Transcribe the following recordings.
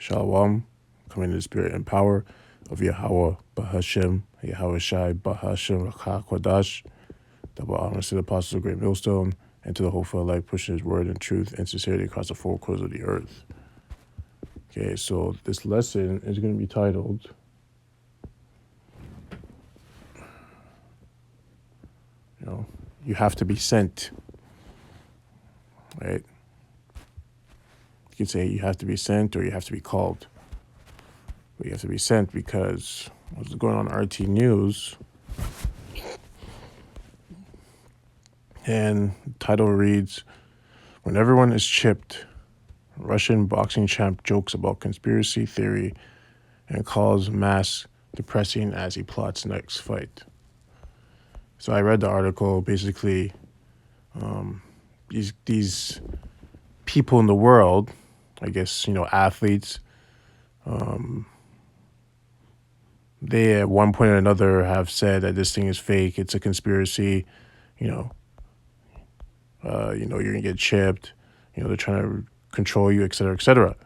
Shalom, coming in the spirit and power of Yahweh Bahashem, Yahweh Shai Bahashem Rakha Kodash. Double honors to the apostles of Great Millstone and to the Hopeful Life, pushing his word and truth and sincerity across the four corners of the earth. Okay, so this lesson is going to be titled You have to be sent. Right? You can say you have to be sent or you have to be called. But you have to be sent because what's going on RT News, and the title reads, When Everyone is Chipped, Russian boxing champ jokes about conspiracy theory and calls mass depressing as he plots next fight. So I read the article. Basically, these people in the world, I guess, athletes, they at one point or another have said that this thing is fake, it's a conspiracy, you're gonna get chipped, they're trying to control you, et cetera, et cetera.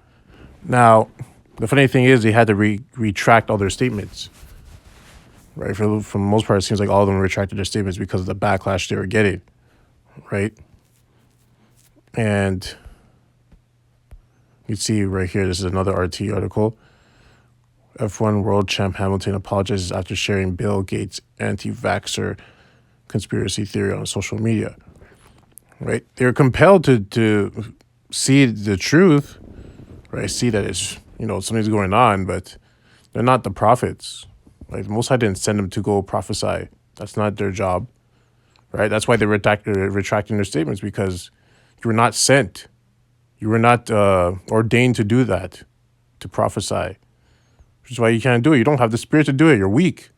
Now, the funny thing is they had to retract all their statements, right? For the most part, it seems like all of them retracted their statements because of the backlash they were getting, right? And you see right here, this is another RT article. F1 world champ Hamilton apologizes after sharing Bill Gates' anti-vaxxer conspiracy theory on social media, right? They're compelled to see the truth, right? See that it's, something's going on, but they're not the prophets. Like, the Most High didn't send them to go prophesy. That's not their job, right? That's why they're retracting their statements, because you were not sent. You were not ordained to do that, to prophesy. Which is why you can't do it. You don't have the spirit to do it. You're weak.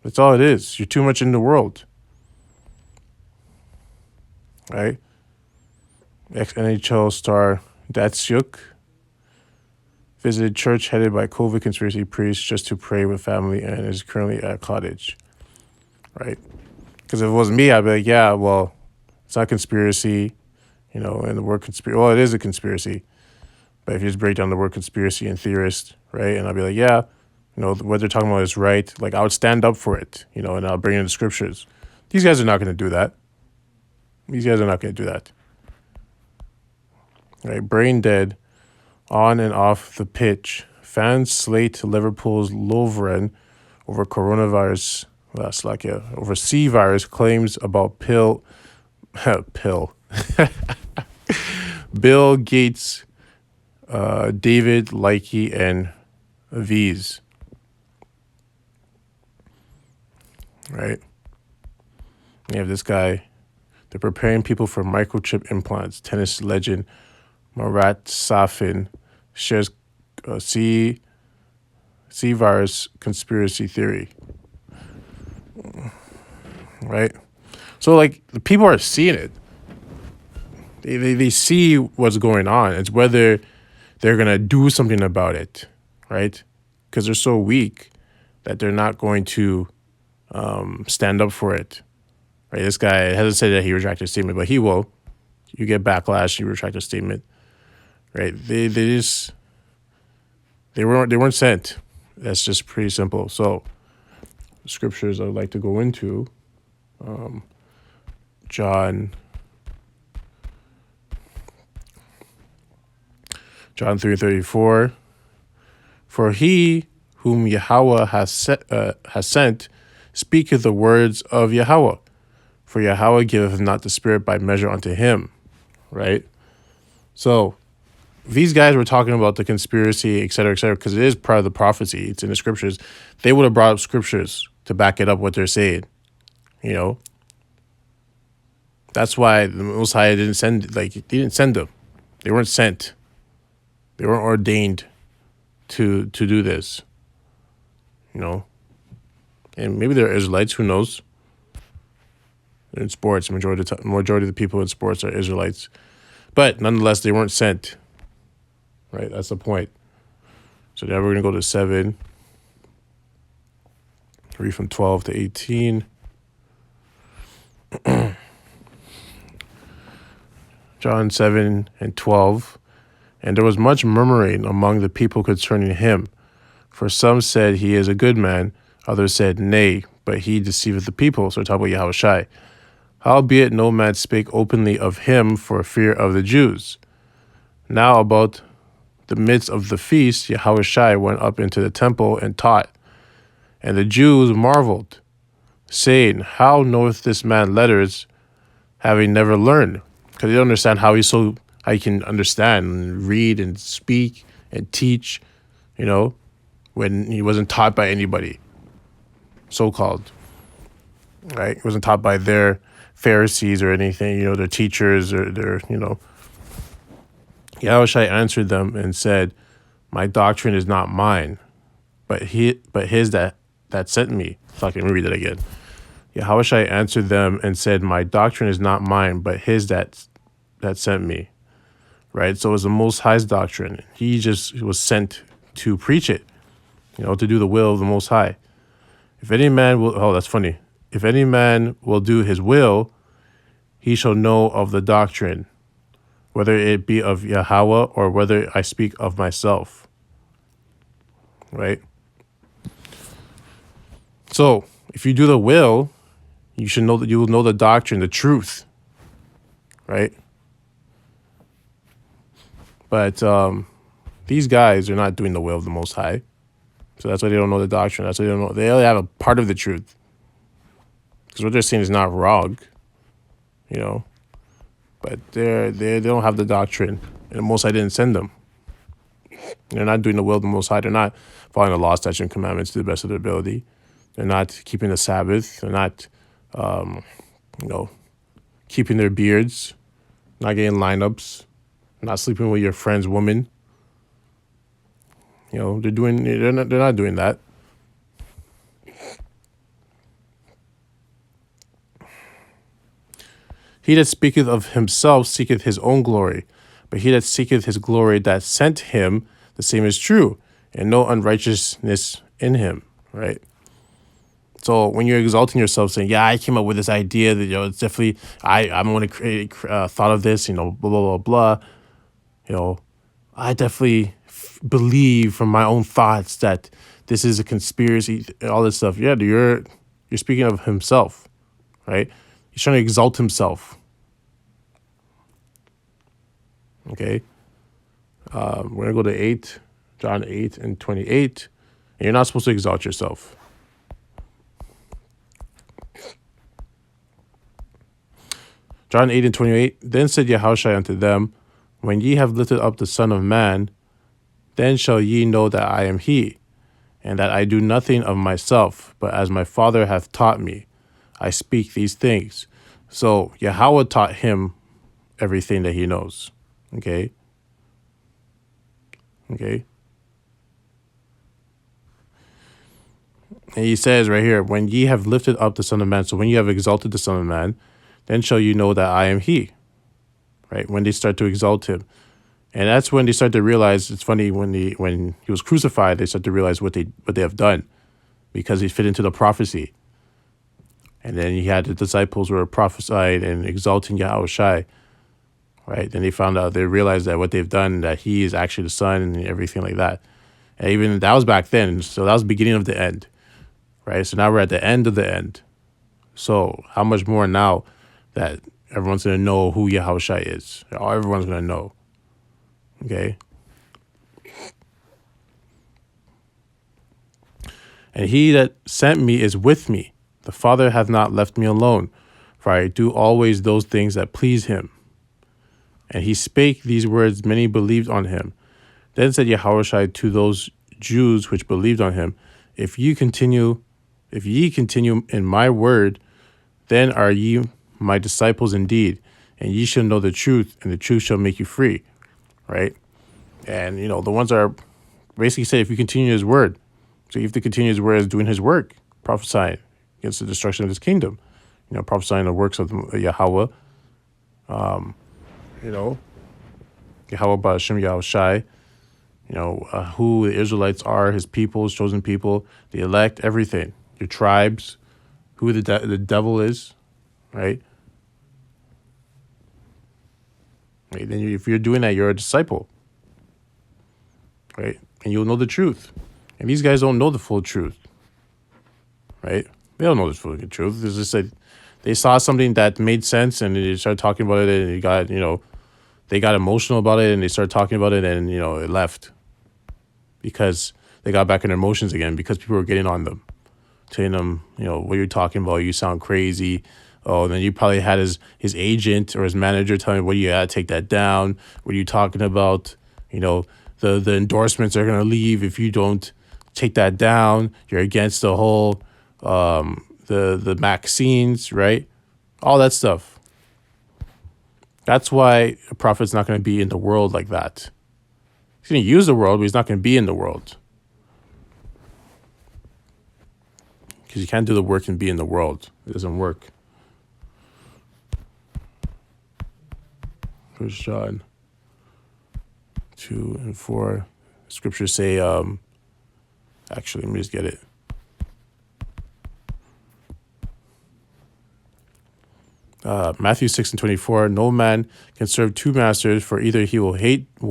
That's all it is. You're too much in the world. Right? Ex-NHL star Datsyuk visited church headed by COVID conspiracy priests just to pray with family and is currently at a cottage. Right? Because if it wasn't me, I'd be like, yeah, well, it's not conspiracy, and the word conspiracy, well, it is a conspiracy. But if you just break down the word conspiracy and theorist, right, and I'll be like, yeah, what they're talking about is right. Like, I would stand up for it, and I'll bring in the scriptures. These guys are not going to do that. These guys are not going to do that. Right, brain dead, on and off the pitch. Fans slate Liverpool's Lovren over coronavirus, over C virus claims about pill. Bill Gates, David, Likey, and V's. Right? You have this guy. They're preparing people for microchip implants. Tennis legend Marat Safin shares C virus conspiracy theory. Right? So, like, the people are seeing it. They see what's going on. It's whether they're going to do something about it, right? Because they're so weak that they're not going to stand up for it, right? This guy hasn't said that he retracted his statement, but he will. You get backlash, you retract a statement, right? They weren't sent. That's just pretty simple. So, scriptures I'd like to go into, John 3:34. For he whom Yahweh has sent speaketh the words of Yahweh. For Yahweh giveth not the spirit by measure unto him. Right? So these guys were talking about the conspiracy, et cetera, because it is part of the prophecy. It's in the scriptures. They would have brought up scriptures to back it up what they're saying. That's why the Most High didn't send them. They weren't sent. They weren't ordained to do this, And maybe they're Israelites. Who knows? They're in sports. Majority of the people in sports are Israelites, but nonetheless, they weren't sent. Right? That's the point. So now we're gonna go to 7. Read from 12 to 18. John 7 and 12. And there was much murmuring among the people concerning him. For some said, he is a good man. Others said, nay, but he deceiveth the people. So talk about Yahushai. Howbeit no man spake openly of him for fear of the Jews. Now about the midst of the feast, Yahushai went up into the temple and taught. And the Jews marveled, saying, how knoweth this man letters, having never learned? Because they don't understand how he can understand and read and speak and teach, when he wasn't taught by anybody, so-called, right? He wasn't taught by their Pharisees or anything, their teachers or their. Yahushua answered them and said, my doctrine is not mine, but his that sent me. Fuck, let me read it again. Yahushua answered them and said, my doctrine is not mine, but his that sent me. Right? So it was the Most High's doctrine. He just was sent to preach it, to do the will of the Most High. If any man will, that's funny. If any man will do his will, he shall know of the doctrine, whether it be of Yahweh or whether I speak of myself. Right? So if you do the will, you should know that you will know the doctrine, the truth. Right? But these guys are not doing the will of the Most High. So that's why they don't know the doctrine. That's why they don't know. They only have a part of the truth. Because what they're saying is not wrong, But they don't have the doctrine. And the Most High didn't send them. They're not doing the will of the Most High. They're not following the law, statutes, and commandments to the best of their ability. They're not keeping the Sabbath. They're not, keeping their beards, not getting lineups, not sleeping with your friend's woman. They're not doing that. He that speaketh of himself seeketh his own glory, but he that seeketh his glory that sent him, the same is true, and no unrighteousness in him, right? So when you're exalting yourself, saying, yeah, I came up with this idea that, it's definitely, I'm going to create, thought of this, blah, blah, blah, blah. I definitely believe from my own thoughts that this is a conspiracy, all this stuff. Yeah, you're speaking of himself, right? He's trying to exalt himself. Okay? We're going to go to John 8 and 28. And you're not supposed to exalt yourself. John 8 and 28. Then said Yahushua unto them, when ye have lifted up the Son of Man, then shall ye know that I am he, and that I do nothing of myself, but as my Father hath taught me, I speak these things. So Yahweh taught him everything that he knows. Okay? And he says right here, when ye have lifted up the Son of Man, so when you have exalted the Son of Man, then shall you know that I am he. Right? When they start to exalt him. And that's when they start to realize, it's funny, when he was crucified, they start to realize what they have done, because he fit into the prophecy. And then he had the disciples who were prophesied and exalting Yahushai, right? Then they realized that what they've done, that he is actually the Son and everything like that. And even that was back then, so that was the beginning of the end, right? So now we're at the end of the end. So how much more now that everyone's going to know who Yahushai is? Everyone's going to know, okay? And he that sent me is with me. The Father hath not left me alone, for I do always those things that please him. And he spake these words, many believed on him. Then said Yahushua to those Jews which believed on him, If ye continue in my word, then are ye my disciples indeed, and ye shall know the truth, and the truth shall make you free. Right? And, the ones that are basically say, if you continue his word, so you have to continue his word as doing his work, prophesying against the destruction of his kingdom, prophesying the works of Yahweh, Yahweh Ba'ashem Yahushai, who the Israelites are, his people, his chosen people, the elect, everything, your tribes, who the devil is, right? Then if you're doing that, you're a disciple. right? And you'll know the truth. And these guys don't know the full truth, right? They don't know the full truth. It's just that they saw something that made sense and they started talking about it, and it got, they got emotional about it and they started talking about it, and, it left because they got back in their emotions again because people were getting on them, telling them, what you're talking about, you sound crazy. Oh, and then you probably had his agent or his manager telling him, what do you got to take that down? What are you talking about? The endorsements are going to leave if you don't take that down. You're against the whole, the vaccines, right? All that stuff. That's why a prophet's not going to be in the world like that. He's going to use the world, but he's not going to be in the world. Because you can't do the work and be in the world. It doesn't work. 1 John 2 and 4. Scriptures say, actually, let me just get it. Matthew 6 and 24. No man can serve two masters, for either he will hate the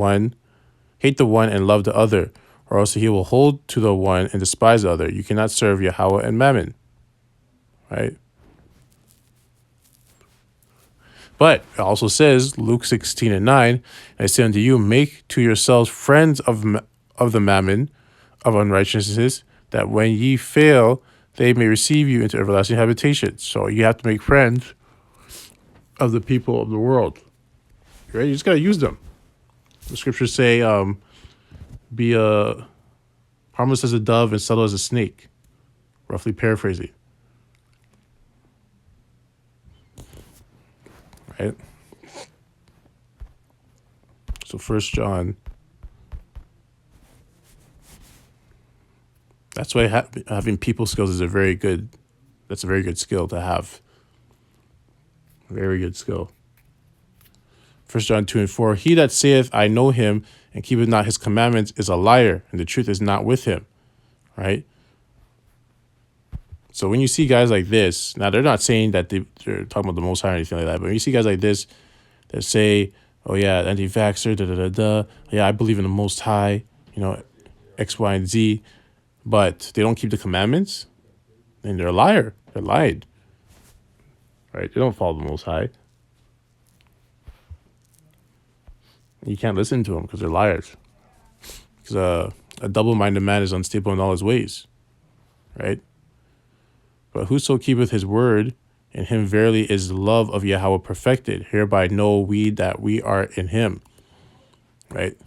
one and love the other, or else he will hold to the one and despise the other. You cannot serve Yahweh and Mammon. Right? But it also says, Luke 16 and 9, I say unto you, make to yourselves friends of the mammon of unrighteousness, that when ye fail, they may receive you into everlasting habitation. So you have to make friends of the people of the world. Right? You just got to use them. The scriptures say, be harmless as a dove and subtle as a snake. Roughly paraphrasing. Right? So 1 John. That's why having people skills is that's a very good skill to have. Very good skill. 1 John 2 and 4. He that saith, I know him, and keepeth not his commandments is a liar, and the truth is not with him. Right? So when you see guys like this, now they're not saying that they're talking about the Most High or anything like that, but when you see guys like this that say, oh yeah, anti-vaxxer, yeah, I believe in the Most High, X, Y, and Z, but they don't keep the commandments, then they're a liar. They're lied. Right? They don't follow the Most High. You can't listen to them because they're liars. Because a double-minded man is unstable in all his ways. Right? But whoso keepeth his word, in him verily is the love of Yahweh perfected. Hereby know we that we are in him. Right?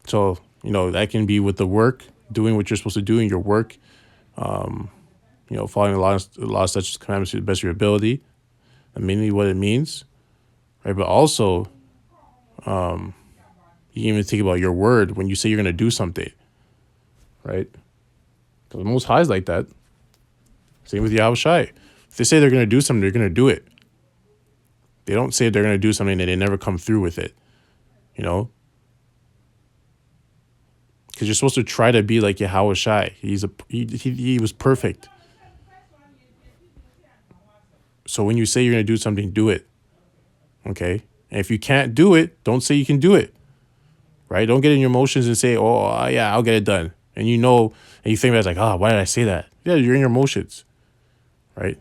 So, that can be with the work, doing what you're supposed to do in your work, following the laws, such as commandments to the best of your ability, and mainly what it means. Right? But also, you can even think about your word when you say you're going to do something. Right? Because the Most High is like that. Same with Yahweh Shai. If they say they're going to do something, they're going to do it. They don't say they're going to do something and they never come through with it. Because you're supposed to try to be like Yahweh Shai. He was perfect. So when you say you're going to do something, do it. Okay? And if you can't do it, don't say you can do it. Right? Don't get in your emotions and say, oh, yeah, I'll get it done. And and you think about it like, why did I say that? Yeah, you're in your emotions. Right?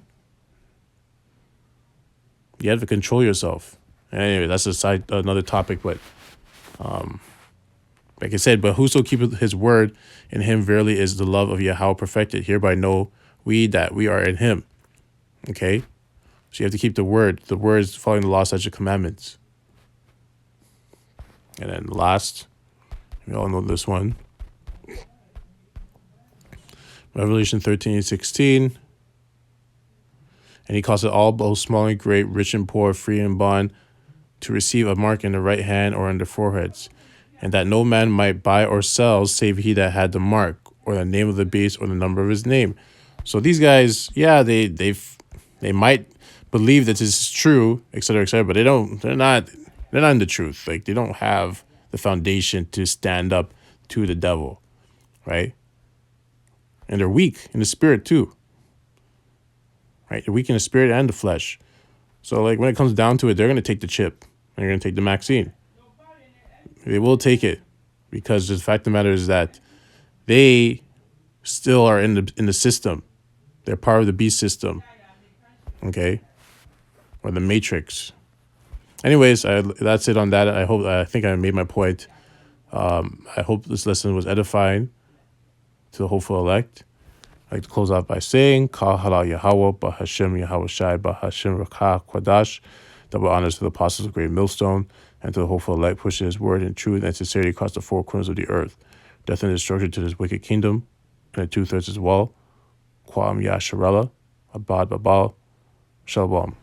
You have to control yourself. Anyway, that's another topic, but like I said, but whoso keepeth his word, in him verily is the love of Yahweh perfected. Hereby know we that we are in him. Okay? So you have to keep the word. The word is following the law, statutes, commandments. And then last, we all know this one. Revelation 13:16. And he calls it all, both small and great, rich and poor, free and bond, to receive a mark in the right hand or on their foreheads, and that no man might buy or sell save he that had the mark, or the name of the beast, or the number of his name. So these guys, yeah, they might believe that this is true, etc., but they're not in the truth. Like, they don't have the foundation to stand up to the devil, right? And they're weak in the spirit too. Right? They're weak in the spirit and the flesh. So, like, when it comes down to it, they're going to take the chip. They're going to take the vaccine. They will take it because the fact of the matter is that they still are in the system. They're part of the beast system, okay, or the matrix. Anyways, that's it on that. I think I made my point. I hope this lesson was edifying to the hopeful elect. I'd like to close out by saying, Kal Hala Yahweh, Ba Hashem Yahweh Shai, Ba Hashem Rakah Kwadash. Double honors to the apostles of Great Millstone and to the hopeful elect, pushing his word in truth and sincerity across the four corners of the earth. Death and destruction to this wicked kingdom, and the 2/3 as well. Kwam Yasharella, Abad Babal, Shalom.